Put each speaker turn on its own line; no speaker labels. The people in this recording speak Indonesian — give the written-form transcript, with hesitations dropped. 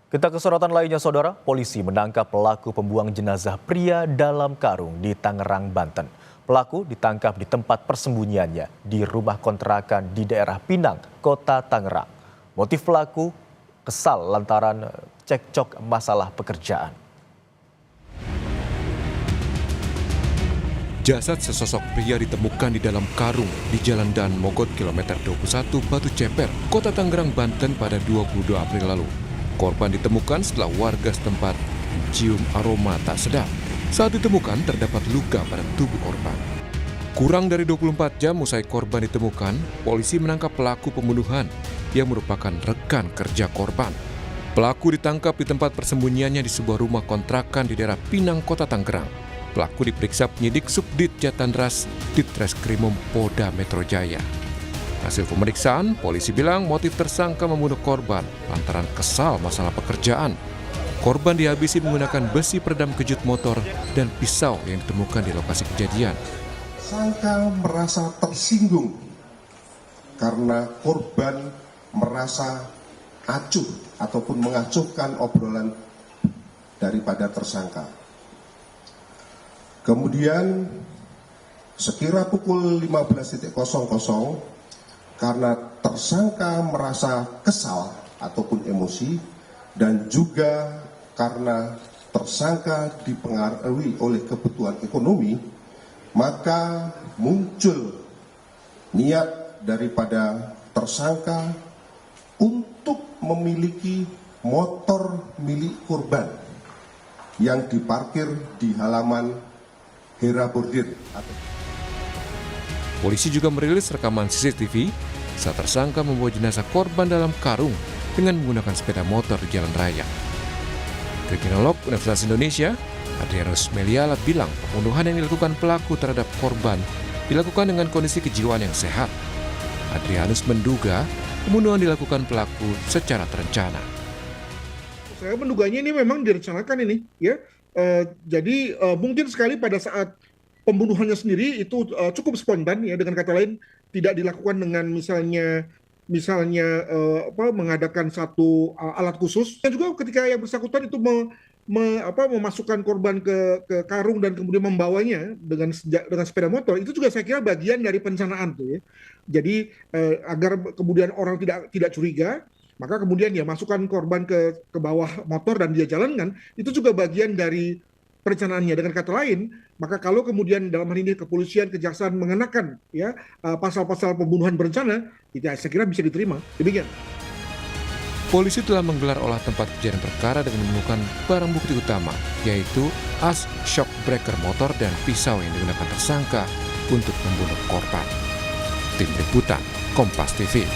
Kita ke sorotan lainnya, saudara. Polisi menangkap pelaku pembuang jenazah pria dalam karung di Tangerang, Banten. Pelaku ditangkap di tempat persembunyiannya di rumah kontrakan di daerah Pinang, Kota Tangerang. Motif pelaku kesal lantaran cekcok masalah pekerjaan.
Jasad sesosok pria ditemukan di dalam karung di Jalan Dan Mogot kilometer 21 Batu Ceper, Kota Tangerang, Banten pada 22 April lalu. Korban ditemukan setelah warga setempat mencium aroma tak sedap. Saat ditemukan terdapat luka pada tubuh korban. Kurang dari 24 jam usai korban ditemukan, polisi menangkap pelaku pembunuhan yang merupakan rekan kerja korban. Pelaku ditangkap di tempat persembunyiannya di sebuah rumah kontrakan di daerah Pinang, Kota Tangerang. Pelaku diperiksa penyidik Subdit Jatanras Ditreskrimum Polda Metro Jaya. Hasil pemeriksaan, polisi bilang motif tersangka membunuh korban lantaran kesal masalah pekerjaan. Korban dihabisi menggunakan besi peredam kejut motor dan pisau yang ditemukan di lokasi kejadian.
Tersangka merasa tersinggung karena korban merasa acuh ataupun mengacuhkan obrolan daripada tersangka. Kemudian sekira pukul 15.00 karena tersangka merasa kesal ataupun emosi dan juga karena tersangka dipengaruhi oleh kebutuhan ekonomi, maka muncul niat daripada tersangka untuk memiliki motor milik korban yang diparkir di halaman Hera Bordir.
Polisi juga merilis rekaman CCTV saat tersangka membawa jenazah korban dalam karung dengan menggunakan sepeda motor di jalan raya. Kriminolog Universitas Indonesia, Adrianus Meliala bilang pembunuhan yang dilakukan pelaku terhadap korban dilakukan dengan kondisi kejiwaan yang sehat. Adrianus menduga pembunuhan dilakukan pelaku secara terencana.
Saya menduganya ini memang direncanakan ini, ya. Jadi mungkin sekali pada saat pembunuhannya sendiri itu cukup spontan, ya, dengan kata lain tidak dilakukan dengan misalnya mengadakan satu alat khusus. Dan juga ketika yang bersangkutan itu memasukkan korban ke karung dan kemudian membawanya dengan sepeda motor, itu juga saya kira bagian dari perencanaan tuh, ya. Jadi agar kemudian orang tidak curiga, maka kemudian ya masukkan korban ke bawah motor dan dia jalankan, itu juga bagian dari perencanaannya. Dengan kata lain, maka kalau kemudian dalam hal ini kepolisian, kejaksaan mengenakan, ya, pasal-pasal pembunuhan berencana, ya saya kira bisa diterima. Demikian.
Polisi telah menggelar olah tempat kejadian perkara dengan menemukan barang bukti utama, yaitu as shock breaker motor dan pisau yang digunakan tersangka untuk membunuh korban. Tim Liputan, Kompas TV.